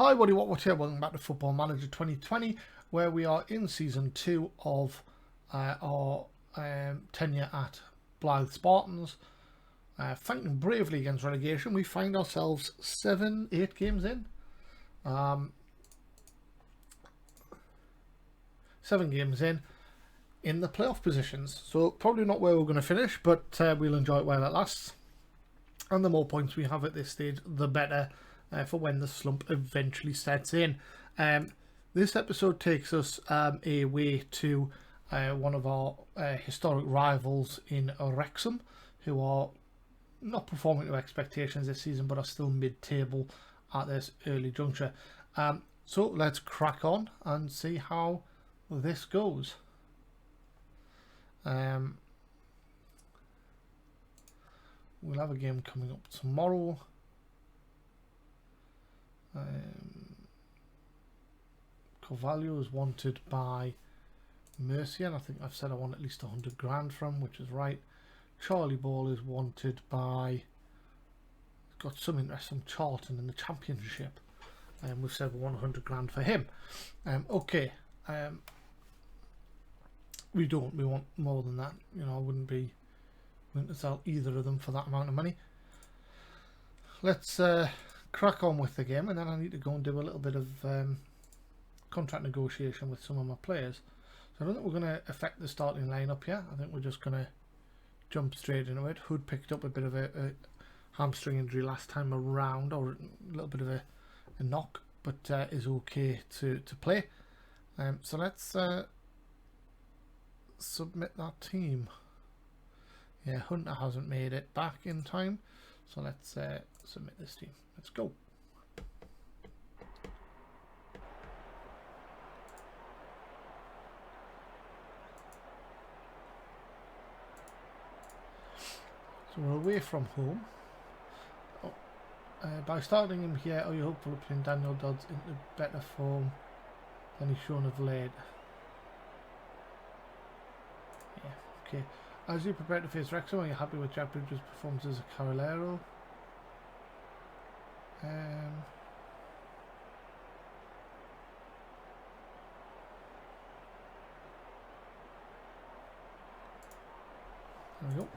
Hi, what here? Welcome back to Football Manager 2020, where we are in Season 2 of our tenure at Blyth Spartans. Fighting bravely against relegation, we find ourselves 8 games in. 7 games in the playoff positions. So probably not where we're going to finish, but we'll enjoy it while it lasts. And the more points we have at this stage, the better. For when the slump eventually sets in. This episode takes us away to one of our historic rivals in Wrexham, who are not performing to expectations this season but are still mid-table at this early juncture. So let's crack on and see how this goes. We'll have a game coming up tomorrow. Carvalho is wanted by Mercia, and I think I've said I want at least 100 grand from, which is right. Charlie Ball is wanted by, got some interest from Charlton in the Championship, and we've said we want 100 grand for him. Okay, we want more than that. You know, I wouldn't be willing to sell either of them for that amount of money. Let's crack on with the game, and then I need to go and do a little bit of contract negotiation with some of my players. So I don't think we're going to affect the starting lineup here. I think we're just going to jump straight into it. Hood picked up a bit of a hamstring injury last time around, or a little bit of a knock, but is okay to play. So let's submit that team. Yeah, Hunter hasn't made it back in time, so let's submit this team. Let's go. So we're away from home. By starting him here, are you hopeful of putting Daniel Dodds into better form than he's shown of late? Yeah, okay. As you prepare to face Wrexham, are you happy with Jack Bridges' performance as a Carolero? There we go.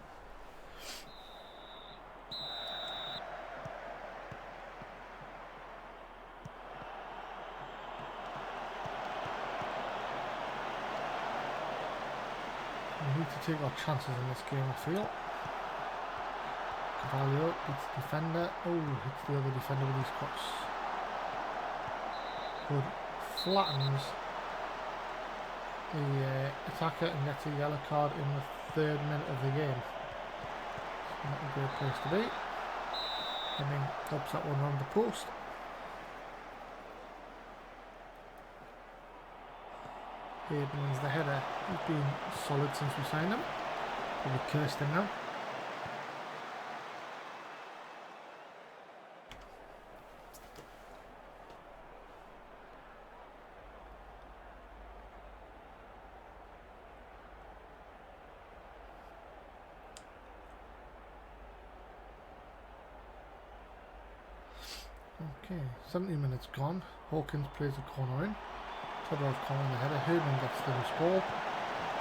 We need to take our chances in this game, I feel. Carvalho hits the defender. Oh, hits the other defender with his cross. Hood flattens the attacker and gets a yellow card in the 3rd minute of the game. Not a great place to be. Hemming helps that one round the post. Hayden is the header. He's been solid since we signed him. Probably cursed him now. Okay, 17 minutes gone. Hawkins plays a corner in. Todorov corner the header. Herdman gets the loose ball.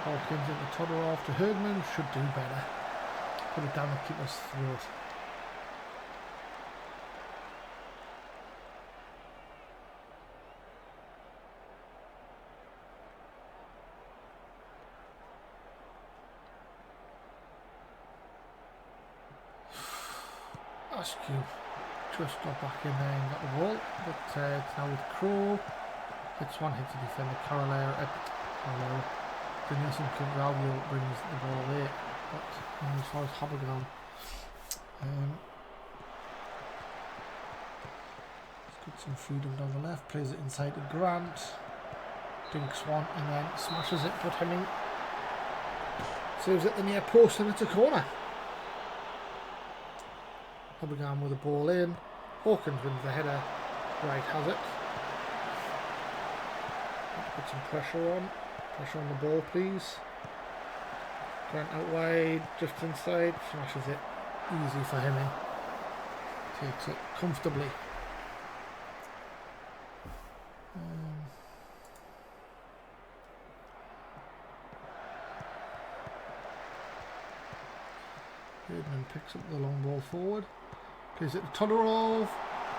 Hawkins into Todorov to Herdman. Should do better. Put it down the keeper's throat. Askew just got back in there and got the ball, but it's now with Crow. Hits one, hits the defender, Carolero. Danielson Carvalho brings the ball away, but as far as Habergram, he's got some freedom down the left, plays it inside to Grant, dinks one and then smashes it, but Hemming saves it the near post and it's a corner. Habergram with the ball in. Hawkins wins the header. Wright has it. Let's put some pressure on. Pressure on the ball, please. Grant out wide, just inside. Smashes it. Easy for Hemming. Takes it comfortably. Bateman picks up the long ball forward. Plays it to Todorov.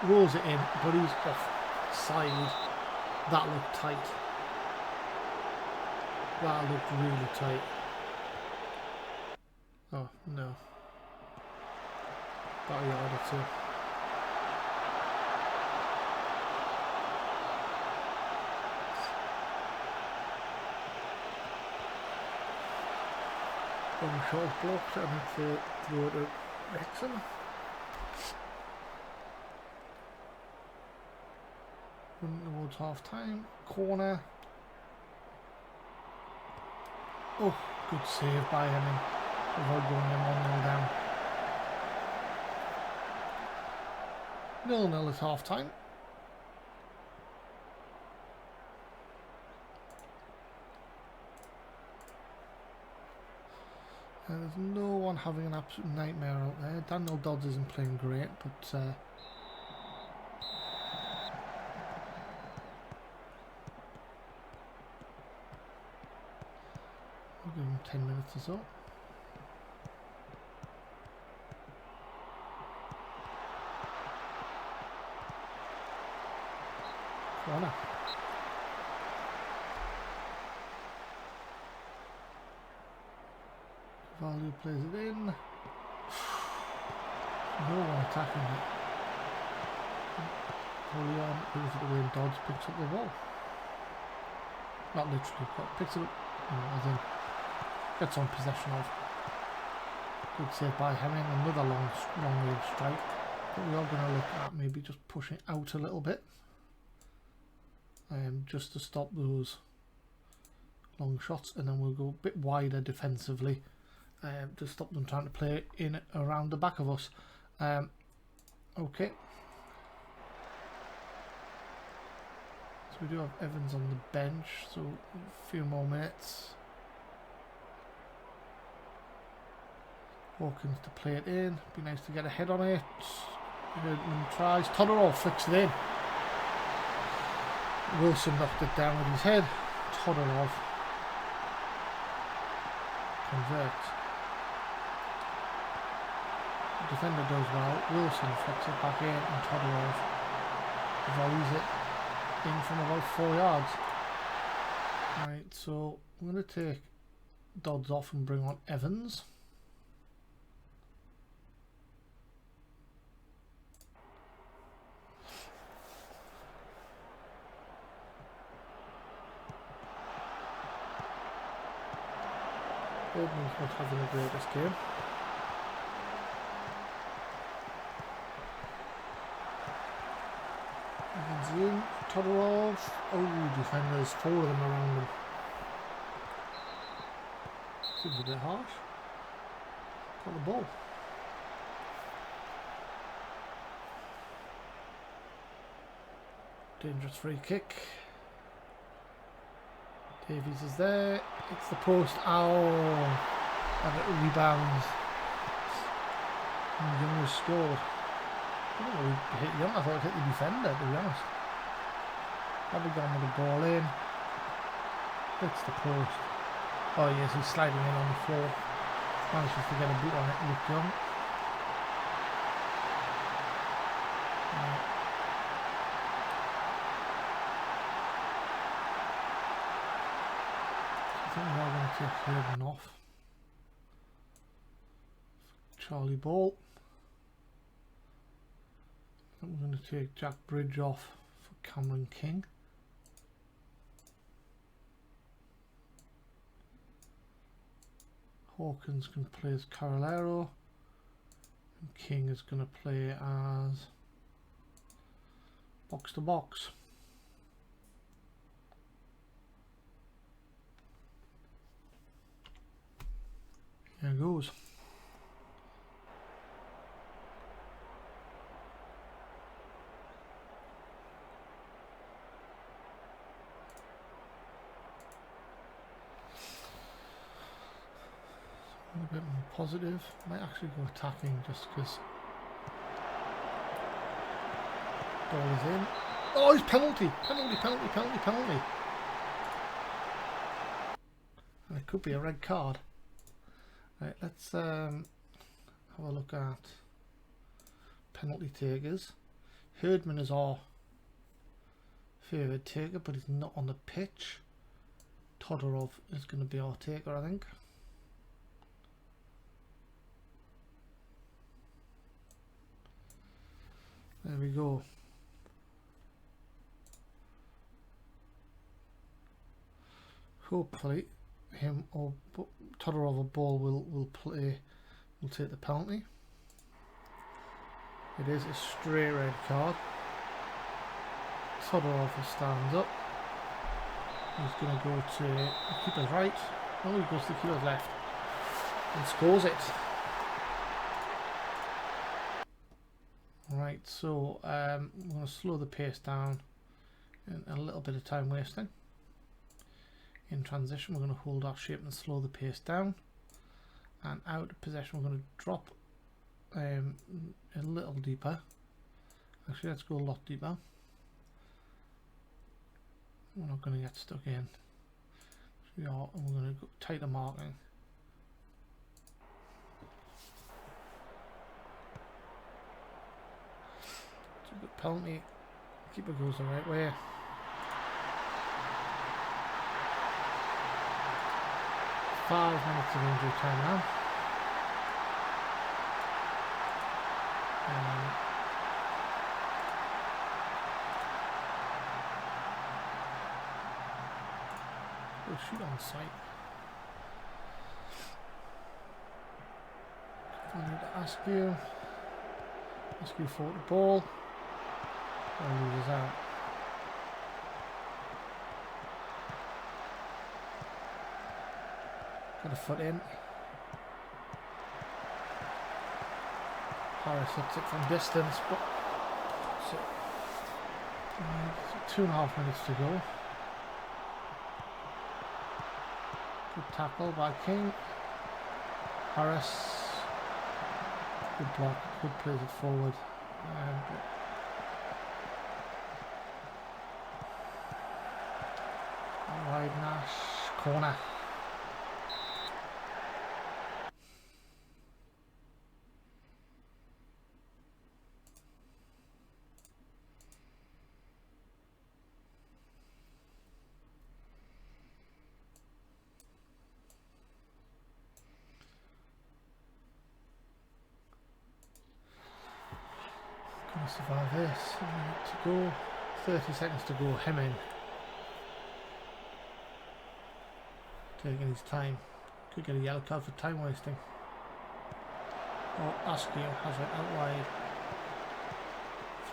Rolls it in, but he's offside. That looked tight. That looked really tight. Oh, no. About a yard or two. One shot blocked and it's a throw to Wrexham. Running towards half time. Corner. Oh, good save by him. Avoid going in 1-0 down. 0-0 at half time. There's no one having an absolute nightmare out there. Daniel Dodds isn't playing great, but we'll give him 10 minutes or so. Corner. Value plays it in. No one attacking it. Holy on moves it away and Dodds picks up the ball. Not literally, but picks it up, as in gets on possession of. Good save by Hemming, another long range strike. But we are going to look at maybe just pushing out a little bit. Just to stop those long shots, and then we'll go a bit wider defensively. To stop them trying to play in around the back of us. Okay. So we do have Evans on the bench, so a few more minutes. Hawkins to play it in. Be nice to get a head on it. Herdman tries. Todorov flicks it in. Wilson knocked it down with his head. Todorov converts. The defender does well. Wilson flicks it back in and Todorov volleys it in from about 4 yards. Right, so I'm going to take Dodds off and bring on Evans. Edmund's not having the greatest game. Evans in, Todorov. Oh, defenders, 4 of them around him. Seems a bit harsh. Got the ball. Dangerous free kick. Davies is there. It's the post. Ow! And it rebounds. And Young was scored. I don't know who hit Young. I thought it hit the defender, to be honest. Probably gone with the ball in. It's the post. Oh yes, he's sliding in on the floor. Manages to get a boot on it. Luke Young. I think we are going to take Herdman off. Charlie Ball. I think we're going to take Jack Bridge off for Cameron King. Hawkins can play as Carolero. And King is going to play as box to box. Here goes. A bit more positive. Might actually go attacking just because. Ball is in. Oh, it's penalty! Penalty! And it could be a red card. Right, let's. have a look at penalty takers. Herdman is our favoured taker, but he's not on the pitch. Todorov is going to be our taker, I think. There we go. Hopefully him or Todorov or Ball will take the penalty. It is a straight red card. Todorov stands up. He's going to go to the keeper's right. Oh, he goes to the keeper's left and scores it. Right, so we're going to slow the pace down and a little bit of time wasting. In transition, we're going to hold our shape and slow the pace down. And out of possession, we're going to drop a little deeper. Actually, let's go a lot deeper. We're not going to get stuck in. We are, and we're going to go tighter marking. It's a good penalty. Keeper goes the right way. Five minutes of injury time now. We'll shoot on sight. I need to ask you for the ball. Or loses out. Got a foot in. Harris hits it from distance, but so 2.5 minutes to go. Good tackle by King. Harris, good block, good plays it forward. Wide Nash, corner. Gonna survive this. A minute to go. 30 seconds to go. Hemming. Taking his time. Could get a yellow card for time wasting. Oh, Askew has it out wide.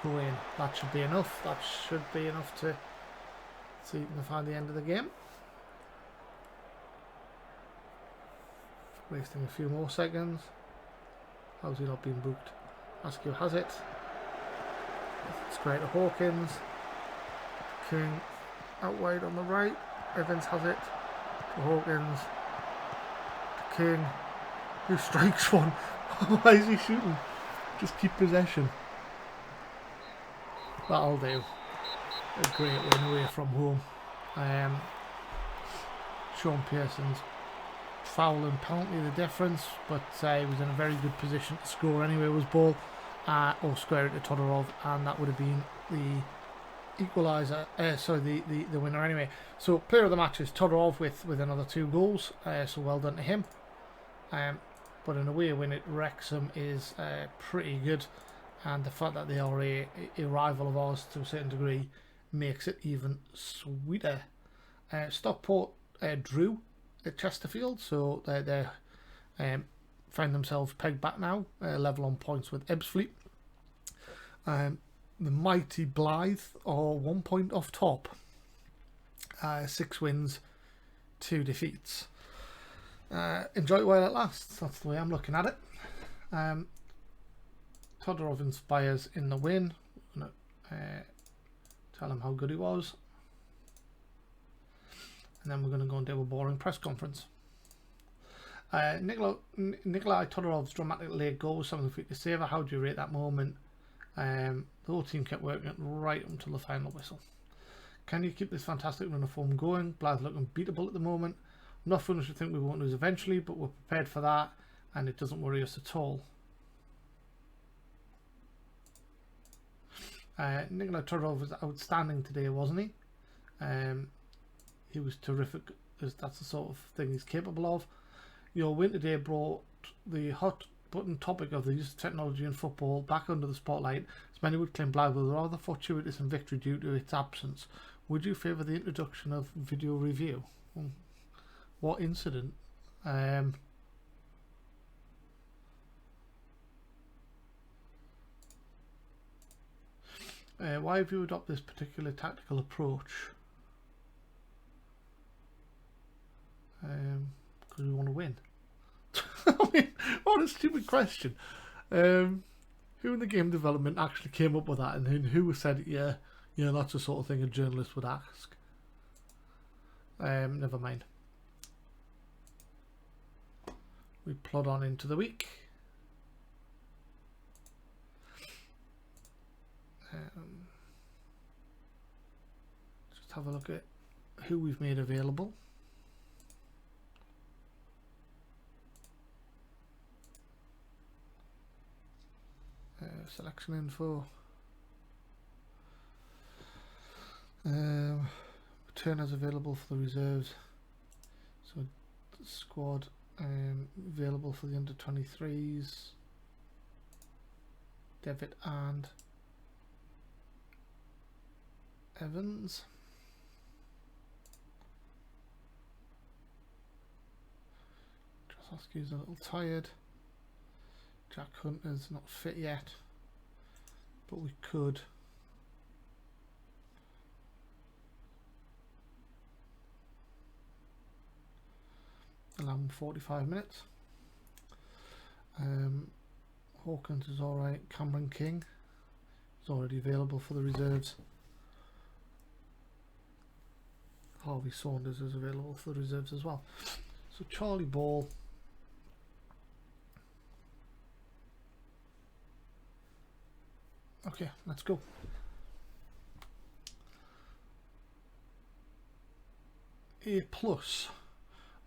Throw in. That should be enough. That should be enough to see if we can find the end of the game. Wasting a few more seconds. How's he not been booked? Askew has it. It's great to Hawkins. King out wide on the right. Evans has it. To Hawkins. To King. Who strikes one? Why is he shooting? Just keep possession. That'll do. A great win away from home. Sean Pearson's foul and penalty the difference, but he was in a very good position to score anyway. Was ball or square it to Todorov, and that would have been the equaliser. The winner anyway. So player of the match is Todorov with another 2 goals. So well done to him. But in a way, win at Wrexham is pretty good, and the fact that they are a rival of ours to a certain degree makes it even sweeter. Stockport drew at Chesterfield, so they find themselves pegged back now, level on points with Ebbsfleet. The mighty Blyth are 1 point off top. 6 wins, 2 defeats. Enjoy it while it lasts. That's the way I'm looking at it. Todorov inspires in the win. I'm gonna tell him how good he was, and then we're going to go and do a boring press conference. Nikolai Todorov's dramatic late goal was something for you to savour. How do you rate that moment? The whole team kept working it right until the final whistle. Can you keep this fantastic run of form going? Blyth looking beatable at the moment. Enough for us to think we won't lose eventually, but we're prepared for that, and it doesn't worry us at all. Nikola Todorov was outstanding today, wasn't he? He was terrific, as that's the sort of thing he's capable of. Your win today brought the hot button topic of the use of technology in football back under the spotlight, as many would claim Blyth was rather fortuitous in victory due to its absence. Would you favour the introduction of video review? What incident? Why have you adopted this particular tactical approach? Because we want to win. I mean, what a stupid question. Who in the game development actually came up with that, and who said, yeah, that's the sort of thing a journalist would ask? Never mind. We plod on into the week. Just have a look at who we've made available. Selection info. Returners available for the reserves. So squad available for the under 23s. Devitt and Evans. Trosowski's a little tired. Jack Hunter's not fit yet, but we could allow him 45 minutes. Hawkins is alright. Cameron King is already available for the reserves. Harvey Saunders is available for the reserves as well. So Charlie Ball, okay, let's go. A plus.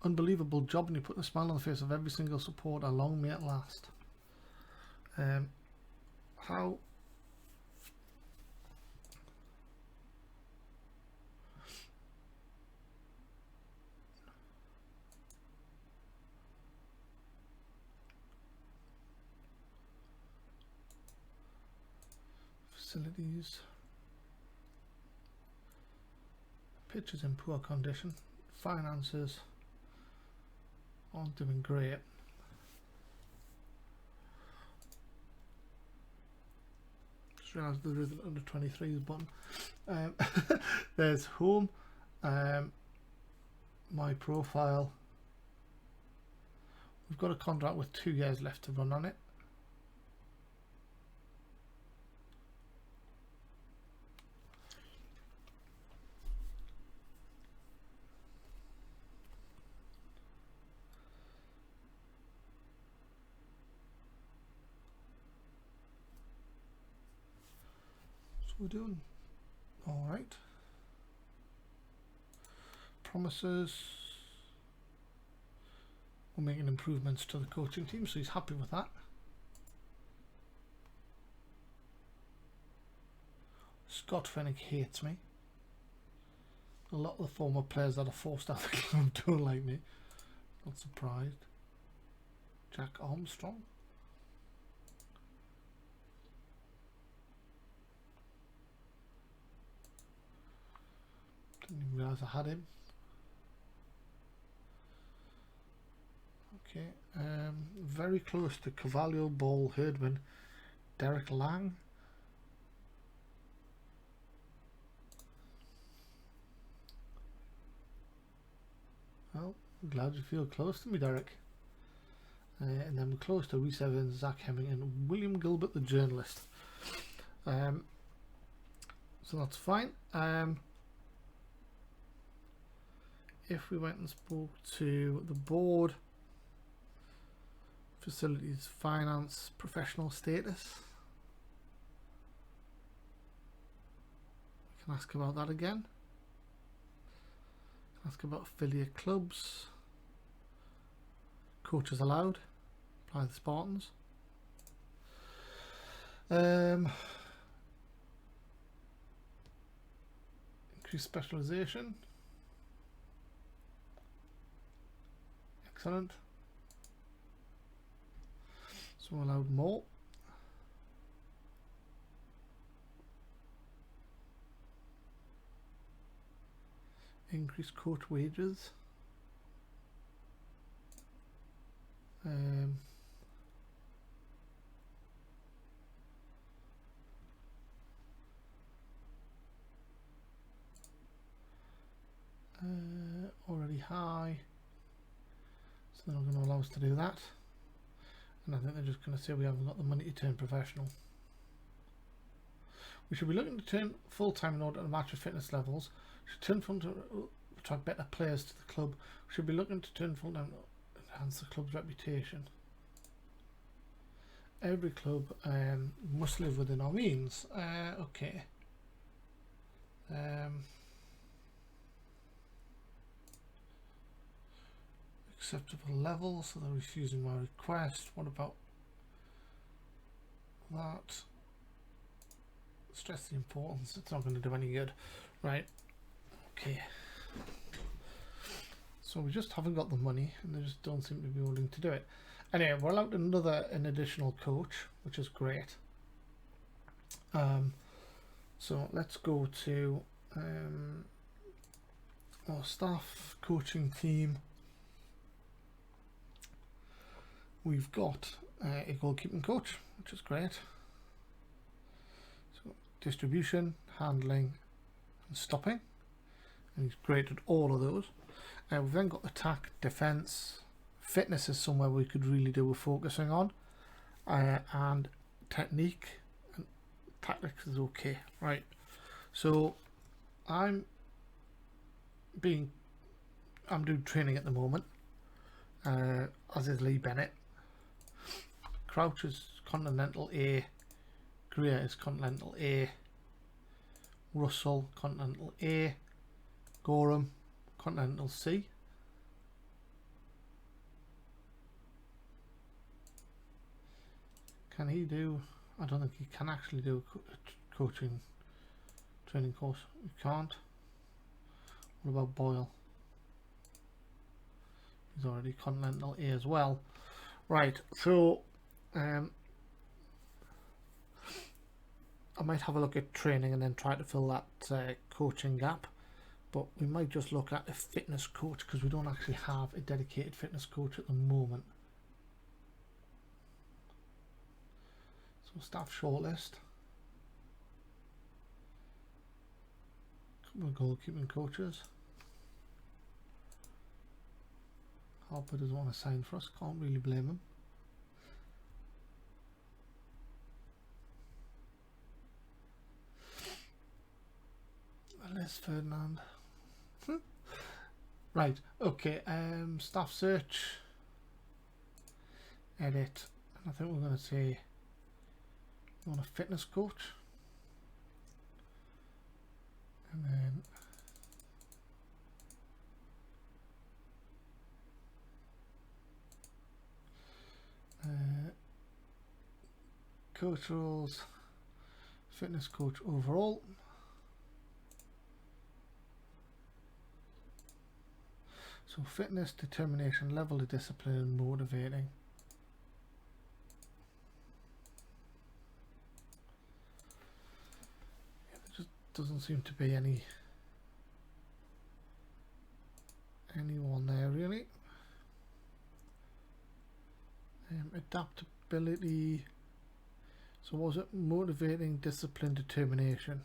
Unbelievable job, and you're putting a smile on the face of every single supporter. Long may it last. How facilities, pitch is in poor condition, finances aren't doing great. Just realised there is an under 23s button. There's home, my profile. We've got a contract with 2 years left to run on it. We're doing all right. Promises. We're making improvements to the coaching team, so he's happy with that. Scott Fennick hates me. A lot of the former players that are forced out of the club don't like me. Not surprised. Jack Armstrong. Didn't even realise I had him. Okay, very close to Cavallo, Ball, Herdman, Derek Lang. Well, I'm glad you feel close to me, Derek. And then we're close to Rhys Evans, Zach Hemming, and William Gilbert, the journalist. So that's fine. If we went and spoke to the board, facilities, finance, professional status, we can ask about that again. Ask about affiliate clubs, coaches allowed, Blyth Spartans. Increase specialization. Excellent. So we're allowed more. Increase coach wages. Already high, so they're not going to allow us to do that, and I think they're just going to say we haven't got the money to turn professional. We should be looking to turn full-time in order to match with fitness levels. We should turn full to attract better players to the club. We should be looking to turn full-time to enhance the club's reputation. Every club must live within our means. Okay. Acceptable level, so they're refusing my request. What about that? Stress the importance. It's not going to do any good. Right. Okay. So we just haven't got the money, and they just don't seem to be willing to do it. Anyway, we're allowed an additional coach, which is great. So let's go to our staff coaching team. We've got a goalkeeping coach, which is great. So distribution, handling, and stopping, and he's great at all of those. We've then got attack, defence, fitness is somewhere we could really do with focusing on, and technique and tactics is okay. Right. So I'm doing training at the moment, as is Lee Bennett. Crouch is Continental A, Greer is Continental A, Russell Continental A, Gorham Continental C. Can he do? I don't think he can actually do a coaching training course. He can't. What about Boyle? He's already Continental A as well. Right, so I might have a look at training and then try to fill that coaching gap, but we might just look at a fitness coach because we don't actually have a dedicated fitness coach at the moment. So staff shortlist, couple of goalkeeping coaches. Harper doesn't want to sign for us, can't really blame him. Les Ferdinand. Right, okay, staff search, edit, and I think we're going to say we want a fitness coach, and then coach roles, fitness coach overall. So fitness, determination, level of discipline, and motivating. Yeah, there just doesn't seem to be anyone there really. Adaptability. So what was it? Motivating, discipline, determination.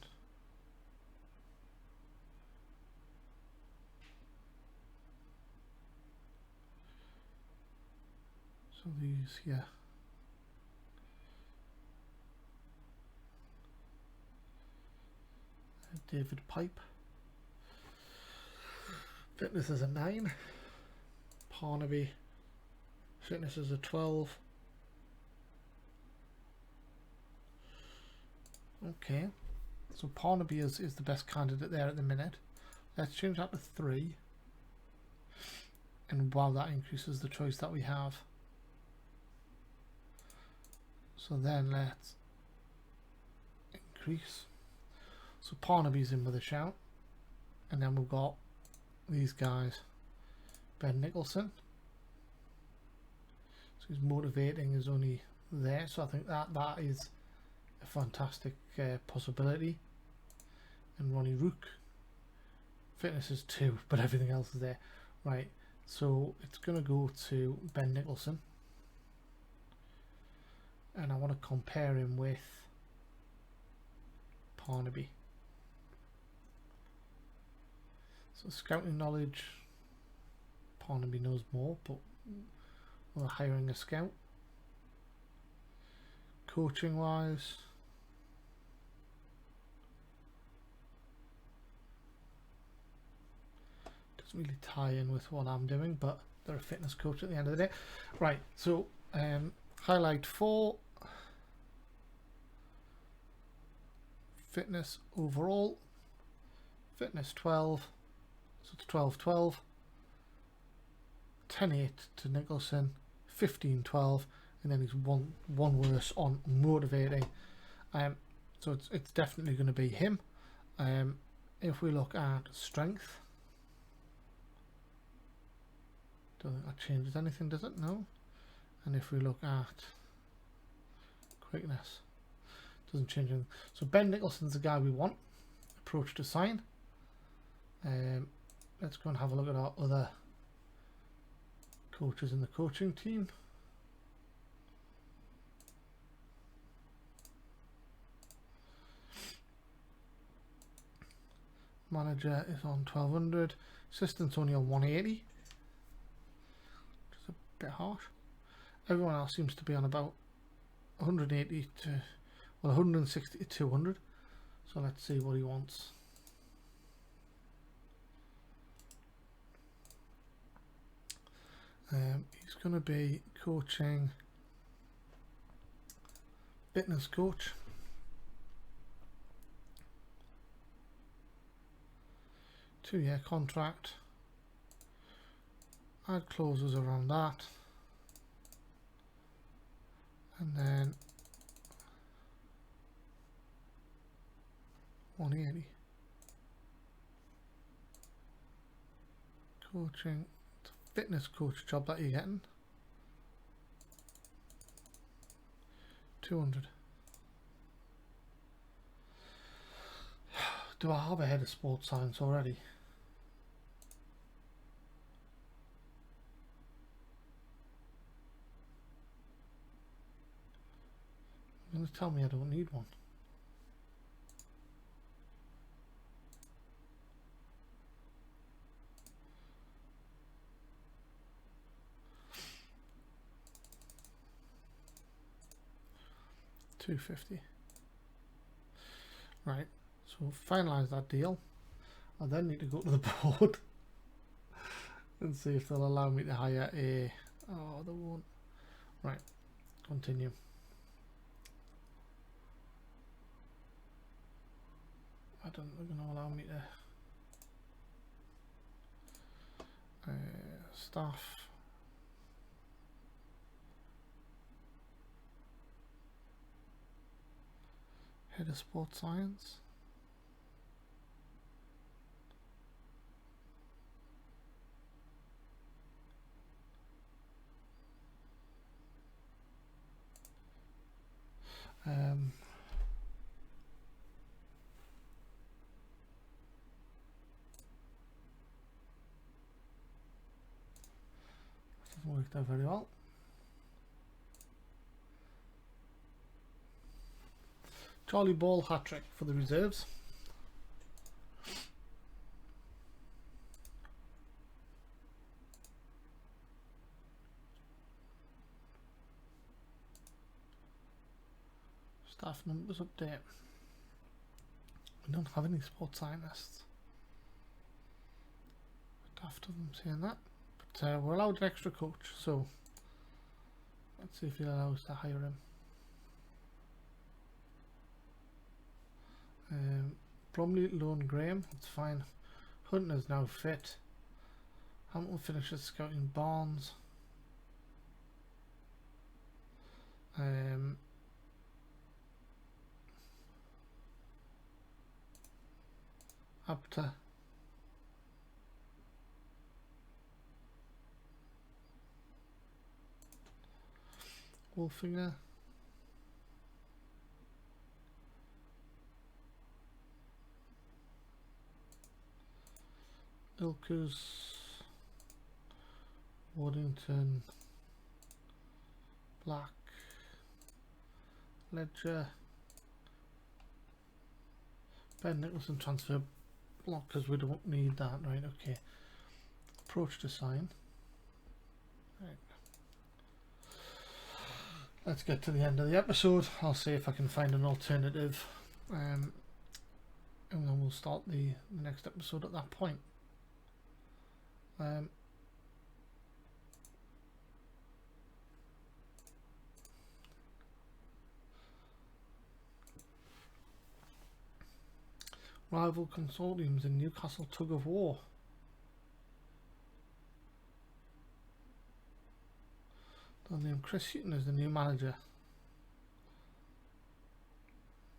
So these, yeah. David Pipe. Fitness is a 9. Parnaby. Fitness is a 12. Okay. So Parnaby is the best candidate there at the minute. Let's change that to 3. And wow, that increases the choice that we have. So then let's increase. So Parnaby's in with a shout. And then we've got these guys. Ben Nicholson. So his motivating is only there. So I think that is a fantastic possibility. And Ronnie Rook. Fitness is 2, but everything else is there. Right. So it's going to go to Ben Nicholson. And I want to compare him with Parnaby. So scouting knowledge, Parnaby knows more, but we're hiring a scout. Coaching wise, doesn't really tie in with what I'm doing, but they're a fitness coach at the end of the day. Right, so highlight 4. Fitness overall, fitness 12, so it's 12-12, 10-8 to Nicholson, 15-12, and then he's one worse on motivating. So it's definitely going to be him. If we look at strength, don't think that changes anything, does it? No. And if we look at quickness, doesn't change anything. So Ben Nicholson's the guy we want. Approach to sign. Let's go and have a look at our other coaches in the coaching team. Manager is on 1200. Assistant's only on 180. Which is a bit harsh. Everyone else seems to be on about 180 to, well, 160 to 200. So let's see what he wants. He's going to be coaching, fitness coach. Two-year contract. Add clauses around that. And then 180. Coaching, fitness coach job that you're getting. 200. Do I have a head of sports science already? You're going to tell me I don't need one. $250. Right, so finalize that deal. I then need to go to the board and see if they'll allow me to hire a... Oh, they won't. Right, continue. I don't think they're going to allow me to... staff. Head of sports science. Doesn't work out very well. Charlie Ball hat-trick for the reserves. Staff numbers update. We don't have any sports scientists. Daft of them saying that. But we're allowed an extra coach, so let's see if he'll allow us to hire him. Bromley, Lone Graham, that's fine. Hunter's now fit. Hamilton finishes scouting Barnes. Apter. Wolfinger. Ilkers. Waddington. Black. Ledger. Ben Nicholson transfer block because we don't need that, right? Okay. Approach to sign. Right. Let's get to the end of the episode. I'll see if I can find an alternative, and then we'll start the next episode at that point. Rival consortiums in Newcastle tug of war. They'll name Chris Hutton as the new manager.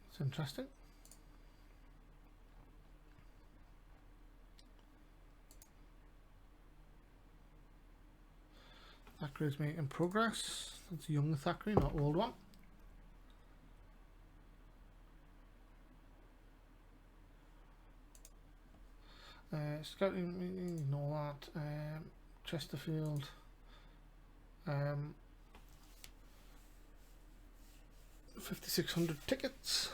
It's interesting. Thackeray's making progress. That's young Thackeray, not old one. Scouting meeting, ignore that. Chesterfield. 5,600 tickets.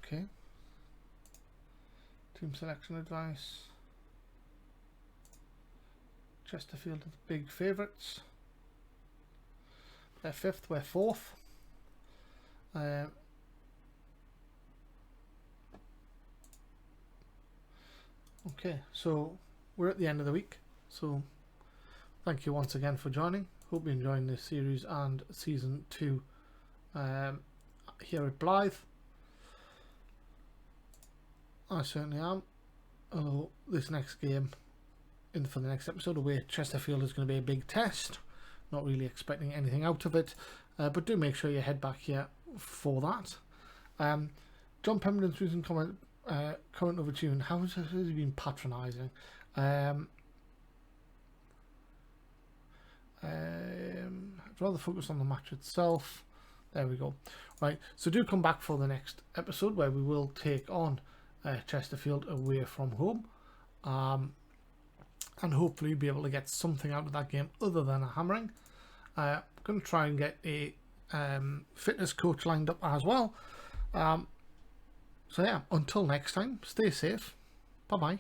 Okay. Team selection advice. Chesterfield are the big favourites. They're 5th, we're 4th. Okay, so we're at the end of the week. So thank you once again for joining. Hope you're enjoying this series and season 2 here at Blyth. I certainly am. Although this next game, for the next episode, away at Chesterfield is going to be a big test. Not really expecting anything out of it, but do make sure you head back here for that. John Pemberton's recent comment over tune. How has he been patronising? I'd rather focus on the match itself. There we go. Right, so do come back for the next episode where we will take on Chesterfield away from home, and hopefully be able to get something out of that game other than a hammering. I'm going to try and get a fitness coach lined up as well. So yeah, until next time, stay safe. Bye bye.